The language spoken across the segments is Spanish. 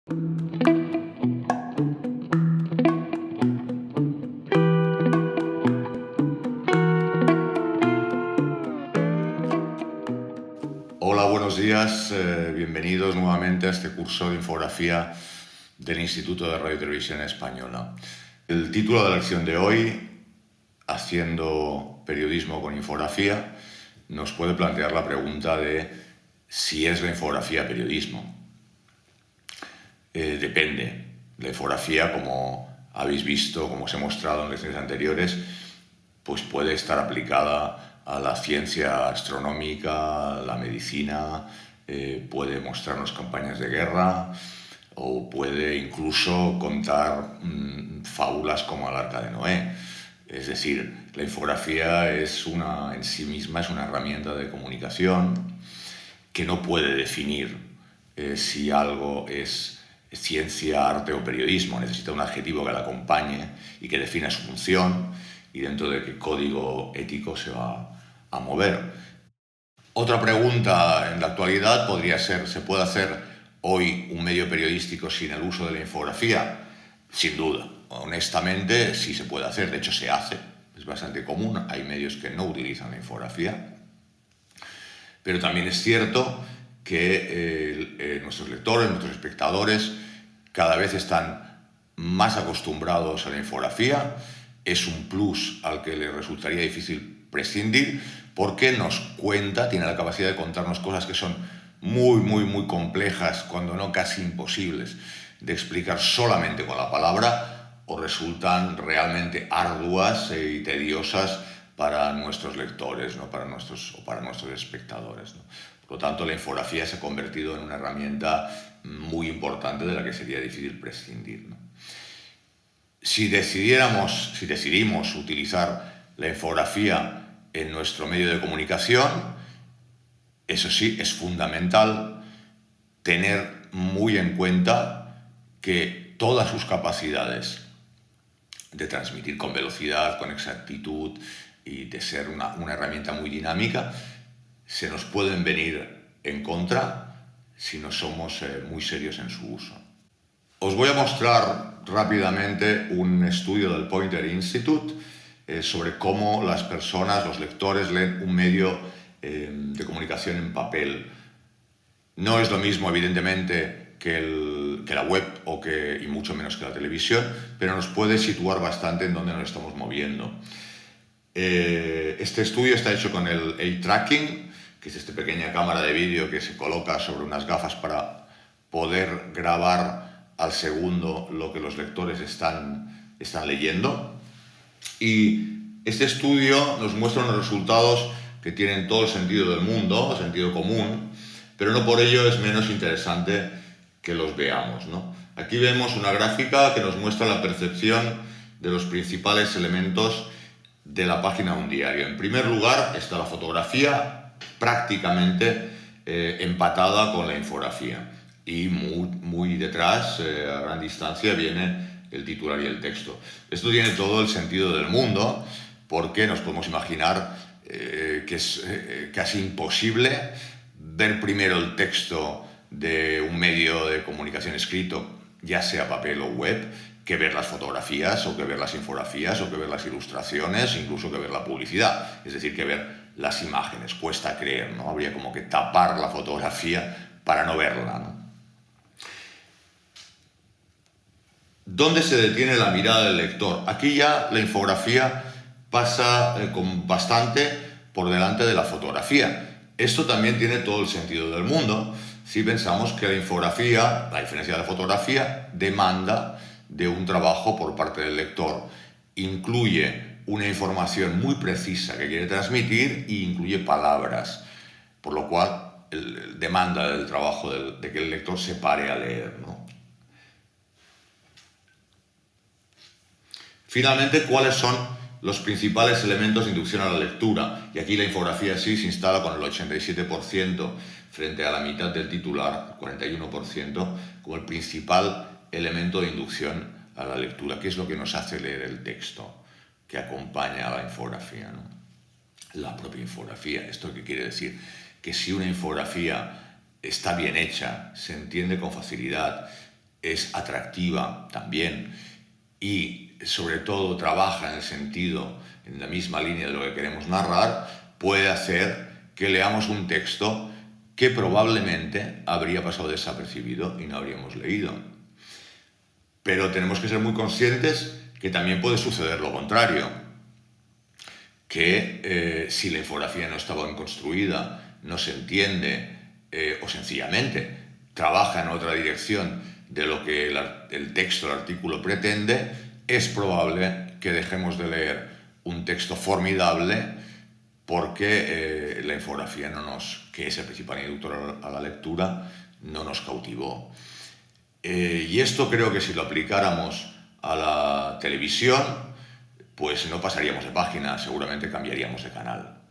Hola, buenos días. Bienvenidos nuevamente a este curso de infografía del Instituto de Radio y Televisión Española. El título de la lección de hoy, Haciendo periodismo con infografía, nos puede plantear la pregunta de si es la infografía periodismo. Depende. La infografía, como habéis visto, como os he mostrado en lecciones anteriores, pues puede estar aplicada a la ciencia astronómica, la medicina, puede mostrarnos campañas de guerra o puede incluso contar fábulas como el Arca de Noé. Es decir, la infografía en sí misma es una herramienta de comunicación que no puede definir si algo es ciencia, arte o periodismo. Necesita un adjetivo que la acompañe y que defina su función y dentro de qué código ético se va a mover. Otra pregunta en la actualidad podría ser: ¿se puede hacer hoy un medio periodístico sin el uso de la infografía? Sin duda, honestamente sí se puede hacer, de hecho se hace, es bastante común, hay medios que no utilizan la infografía, pero también es cierto que nuestros lectores, nuestros espectadores cada vez están más acostumbrados a la infografía. Es un plus al que les resultaría difícil prescindir porque tiene la capacidad de contarnos cosas que son muy complejas, cuando no casi imposibles de explicar solamente con la palabra, o resultan realmente arduas y tediosas para nuestros lectores, ¿no? para nuestros espectadores, ¿no? Por lo tanto, la infografía se ha convertido en una herramienta muy importante de la que sería difícil prescindir, ¿no? Si decidimos utilizar la infografía en nuestro medio de comunicación, eso sí, es fundamental tener muy en cuenta que todas sus capacidades de transmitir con velocidad, con exactitud y de ser una herramienta muy dinámica, se nos pueden venir en contra si no somos muy serios en su uso. Os voy a mostrar rápidamente un estudio del Poynter Institute sobre cómo las personas, los lectores, leen un medio de comunicación en papel. No es lo mismo, evidentemente, que la web y mucho menos que la televisión, pero nos puede situar bastante en dónde nos estamos moviendo. Este estudio está hecho con el eye tracking, que es esta pequeña cámara de vídeo que se coloca sobre unas gafas para poder grabar al segundo lo que los lectores están leyendo. Y este estudio nos muestra unos resultados que tienen todo el sentido del mundo, sentido común, pero no por ello es menos interesante que los veamos, ¿no? Aquí vemos una gráfica que nos muestra la percepción de los principales elementos de la página de un diario. En primer lugar está la fotografía, prácticamente empatada con la infografía, y muy detrás, a gran distancia, viene el titular y el texto. Esto tiene todo el sentido del mundo, porque nos podemos imaginar que es casi imposible ver primero el texto de un medio de comunicación escrito, ya sea papel o web, que ver las fotografías, o que ver las infografías, o que ver las ilustraciones, incluso que ver la publicidad. Es decir, que ver las imágenes. Cuesta creer, ¿no? Habría como que tapar la fotografía para no verla, ¿no? ¿Dónde se detiene la mirada del lector? Aquí ya la infografía pasa con bastante por delante de la fotografía. Esto también tiene todo el sentido del mundo si pensamos que la infografía, a diferencia de la fotografía, demanda de un trabajo por parte del lector. Incluye una información muy precisa que quiere transmitir e incluye palabras, por lo cual demanda del trabajo de que el lector se pare a leer, ¿no? Finalmente, ¿cuáles son los principales elementos de inducción a la lectura? Y aquí la infografía sí se instala con el 87% frente a la mitad del titular, 41%, como el principal elemento de inducción a la lectura. ¿Qué es lo que nos hace leer el texto que acompaña a la infografía, ¿no? La propia infografía. ¿Esto qué quiere decir? Que si una infografía está bien hecha, se entiende con facilidad, es atractiva también y sobre todo trabaja en el sentido, en la misma línea de lo que queremos narrar, puede hacer que leamos un texto que probablemente habría pasado desapercibido y no habríamos leído. Pero tenemos que ser muy conscientes que también puede suceder lo contrario, que si la infografía no está bien construida, no se entiende o sencillamente trabaja en otra dirección de lo que el texto, el artículo pretende, es probable que dejemos de leer un texto formidable porque la infografía que es el principal inductor a la lectura, no nos cautivó. Y esto creo que si lo aplicáramos a la televisión, pues no pasaríamos de página, seguramente cambiaríamos de canal.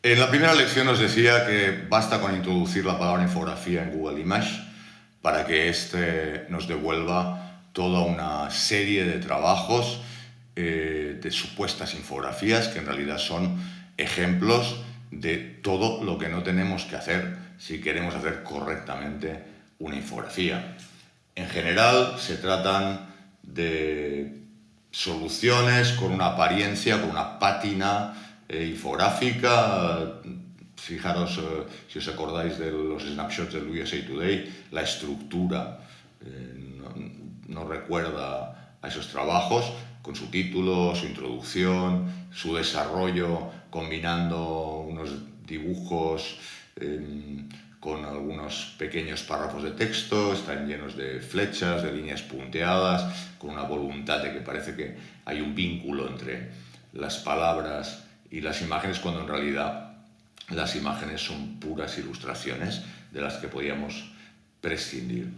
En la primera lección os decía que basta con introducir la palabra infografía en Google Image para que éste nos devuelva toda una serie de trabajos de supuestas infografías que en realidad son ejemplos de todo lo que no tenemos que hacer si queremos hacer correctamente una infografía. En general se tratan de soluciones con una apariencia, con una pátina infográfica. Fijaros, si os acordáis de los snapshots del USA Today, la estructura no recuerda a esos trabajos, con su título, su introducción, su desarrollo, combinando unos dibujos con algunos pequeños párrafos de texto, están llenos de flechas, de líneas punteadas, con una voluntad de que parece que hay un vínculo entre las palabras y las imágenes, cuando en realidad las imágenes son puras ilustraciones de las que podíamos prescindir.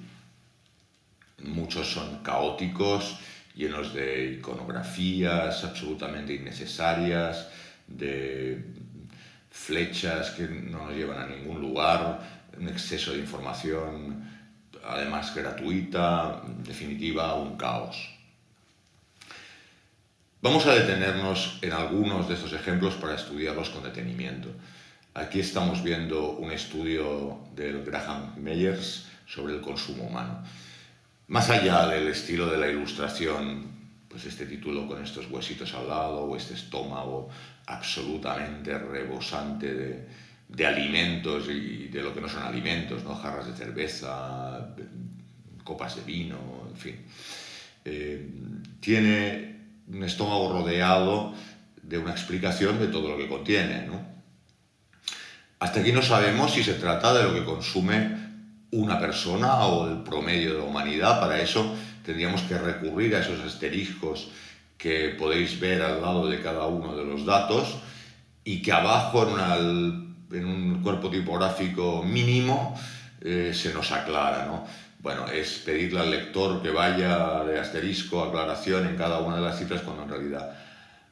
Muchos son caóticos, llenos de iconografías absolutamente innecesarias, de flechas que no nos llevan a ningún lugar, un exceso de información, además gratuita, en definitiva, un caos. Vamos a detenernos en algunos de estos ejemplos para estudiarlos con detenimiento. Aquí estamos viendo un estudio del Graham Meyers sobre el consumo humano. Más allá del estilo de la ilustración, pues este título con estos huesitos al lado o este estómago absolutamente rebosante de alimentos y de lo que no son alimentos, ¿no? Jarras de cerveza, copas de vino, en fin. Tiene un estómago rodeado de una explicación de todo lo que contiene, ¿no? Hasta aquí no sabemos si se trata de lo que consume una persona o el promedio de la humanidad. Para eso tendríamos que recurrir a esos asteriscos que podéis ver al lado de cada uno de los datos y que abajo en un cuerpo tipográfico mínimo se nos aclara, ¿no? Bueno, es pedirle al lector que vaya de asterisco a aclaración en cada una de las cifras, cuando en realidad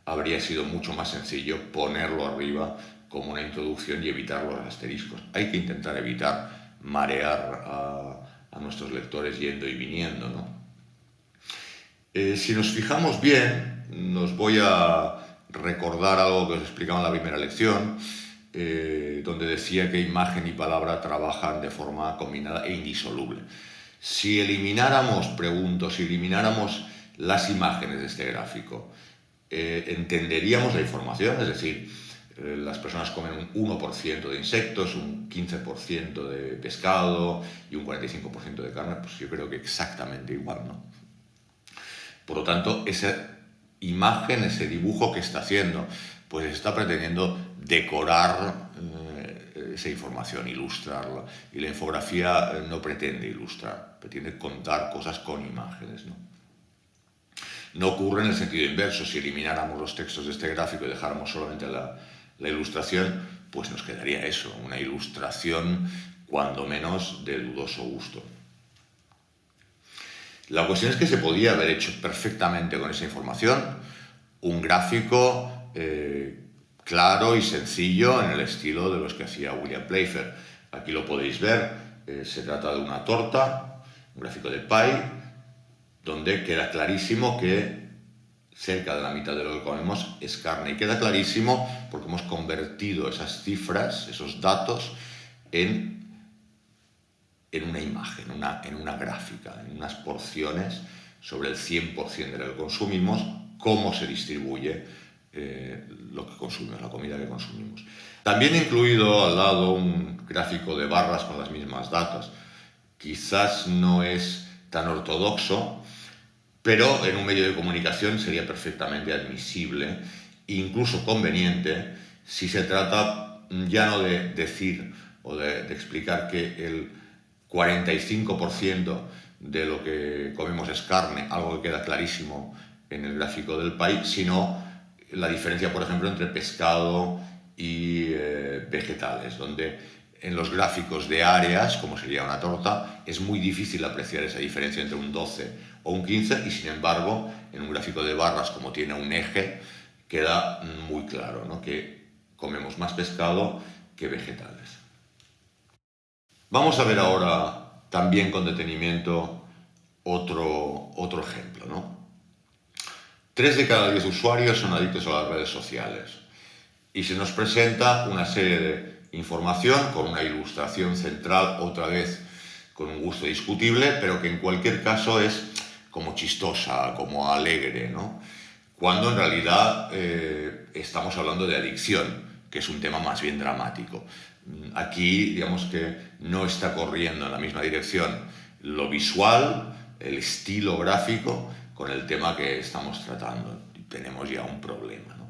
habría sido mucho más sencillo ponerlo arriba como una introducción y evitar los asteriscos. Hay que intentar evitar marear a nuestros lectores yendo y viniendo, ¿no? Si nos fijamos bien, nos voy a recordar algo que os explicaba en la primera lección, donde decía que imagen y palabra trabajan de forma combinada e indisoluble. Si elimináramos, si elimináramos las imágenes de este gráfico, entenderíamos la información, es decir, las personas comen un 1% de insectos, un 15% de pescado y un 45% de carne, pues yo creo que exactamente igual, ¿no? Por lo tanto, esa imagen, ese dibujo que está haciendo, pues está pretendiendo decorar esa información, ilustrarla. Y la infografía no pretende ilustrar, pretende contar cosas con imágenes, ¿no? No ocurre en el sentido inverso. Si elimináramos los textos de este gráfico y dejáramos solamente la ilustración, pues nos quedaría eso, una ilustración cuando menos de dudoso gusto. La cuestión es que se podía haber hecho perfectamente con esa información un gráfico claro y sencillo en el estilo de los que hacía William Playfair. Aquí lo podéis ver, se trata de una torta, un gráfico de pie, donde queda clarísimo que cerca de la mitad de lo que comemos es carne. Y queda clarísimo porque hemos convertido esas cifras, esos datos, en en una imagen, en una gráfica, en unas porciones sobre el 100% de lo que consumimos, cómo se distribuye lo que consumimos, la comida que consumimos. También he incluido al lado un gráfico de barras con las mismas datas. Quizás no es tan ortodoxo, pero en un medio de comunicación sería perfectamente admisible, incluso conveniente, si se trata ya no de decir o de explicar que el 45% de lo que comemos es carne, algo que queda clarísimo en el gráfico del país, sino la diferencia, por ejemplo, entre pescado y vegetales, donde en los gráficos de áreas, como sería una torta, es muy difícil apreciar esa diferencia entre un 12 o un 15 y, sin embargo, en un gráfico de barras, como tiene un eje, queda muy claro, ¿no?, que comemos más pescado que vegetales. Vamos a ver ahora, también con detenimiento, otro ejemplo, ¿no? 3 de cada 10 usuarios son adictos a las redes sociales y se nos presenta una serie de información con una ilustración central, otra vez con un gusto discutible, pero que en cualquier caso es como chistosa, como alegre, ¿no?, cuando en realidad estamos hablando de adicción, que es un tema más bien dramático. Aquí, digamos que no está corriendo en la misma dirección lo visual, el estilo gráfico, con el tema que estamos tratando. Tenemos ya un problema, ¿no?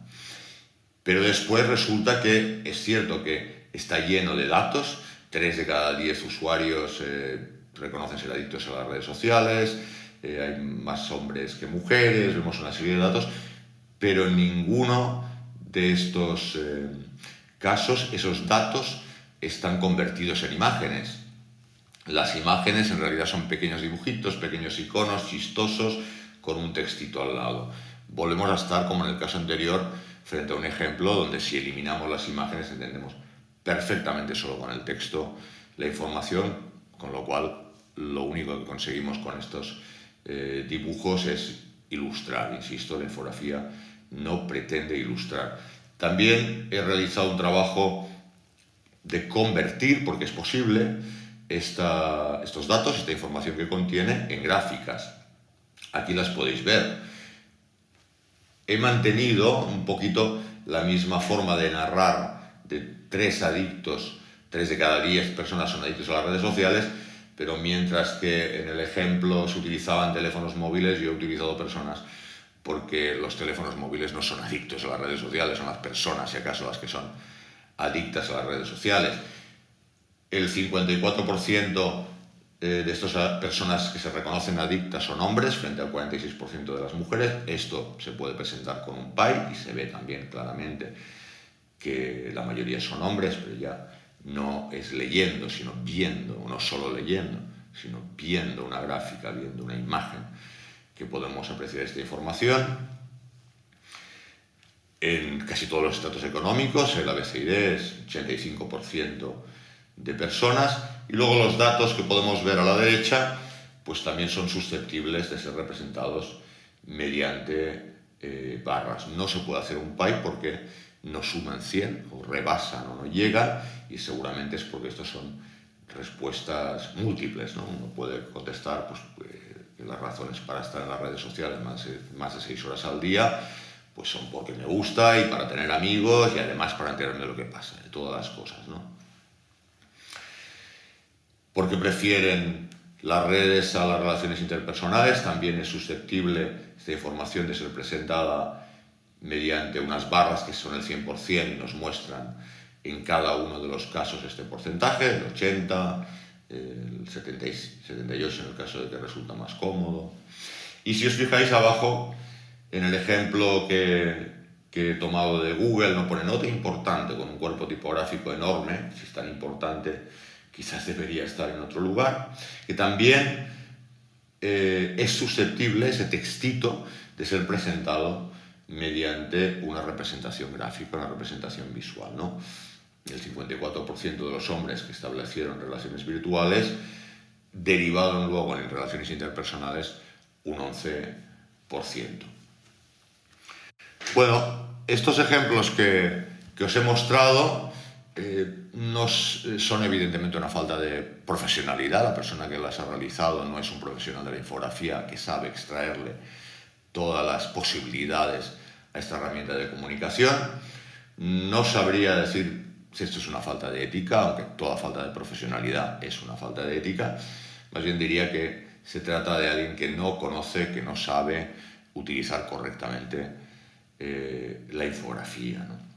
Pero después resulta que es cierto que está lleno de datos. 3 de cada 10 usuarios reconocen ser adictos a las redes sociales, hay más hombres que mujeres, vemos una serie de datos, pero en ninguno de estos casos esos datos están convertidos en imágenes. Las imágenes en realidad son pequeños dibujitos, pequeños iconos chistosos con un textito al lado. Volvemos a estar, como en el caso anterior, frente a un ejemplo donde si eliminamos las imágenes entendemos perfectamente solo con el texto la información, con lo cual lo único que conseguimos con estos dibujos es ilustrar. Insisto, la infografía no pretende ilustrar. También he realizado un trabajo de convertir, porque es posible, estos datos, esta información que contiene, en gráficas. Aquí las podéis ver. He mantenido un poquito la misma forma de narrar de 3 adictos, 3 de cada 10 personas son adictos a las redes sociales, pero mientras que en el ejemplo se utilizaban teléfonos móviles, yo he utilizado personas, porque los teléfonos móviles no son adictos a las redes sociales, son las personas, si acaso, las que son adictas a las redes sociales. El 54% de estas personas que se reconocen adictas son hombres, frente al 46% de las mujeres. Esto se puede presentar con un pie y se ve también claramente que la mayoría son hombres, pero ya no es leyendo, sino viendo, no solo leyendo, sino viendo una gráfica, viendo una imagen, que podemos apreciar esta información. En casi todos los estratos económicos, el ABCD es 85% de personas, y luego los datos que podemos ver a la derecha pues también son susceptibles de ser representados mediante barras. No se puede hacer un pie porque no suman 100 o rebasan o no llegan, y seguramente es porque estos son respuestas múltiples, ¿no? Uno puede contestar pues, las razones para estar en las redes sociales más de 6 horas al día pues son porque me gusta y para tener amigos y además para enterarme de lo que pasa, de todas las cosas, ¿no? Porque prefieren las redes a las relaciones interpersonales. También es susceptible esta información de ser presentada mediante unas barras que son el 100% y nos muestran en cada uno de los casos este porcentaje, el 80, el 78 en el caso de que resulta más cómodo. Y si os fijáis abajo, en el ejemplo que he tomado de Google, no pone nota importante con un cuerpo tipográfico enorme. Si es tan importante, quizás debería estar en otro lugar, que también es susceptible ese textito de ser presentado mediante una representación gráfica, una representación visual, ¿no? El 54% de los hombres que establecieron relaciones virtuales derivaron luego en relaciones interpersonales un 11%. Bueno, estos ejemplos que os he mostrado Son evidentemente una falta de profesionalidad. La persona que las ha realizado no es un profesional de la infografía que sabe extraerle todas las posibilidades a esta herramienta de comunicación. No sabría decir si esto es una falta de ética, aunque toda falta de profesionalidad es una falta de ética. Más bien diría que se trata de alguien que no conoce, que no sabe utilizar correctamente la infografía, ¿no?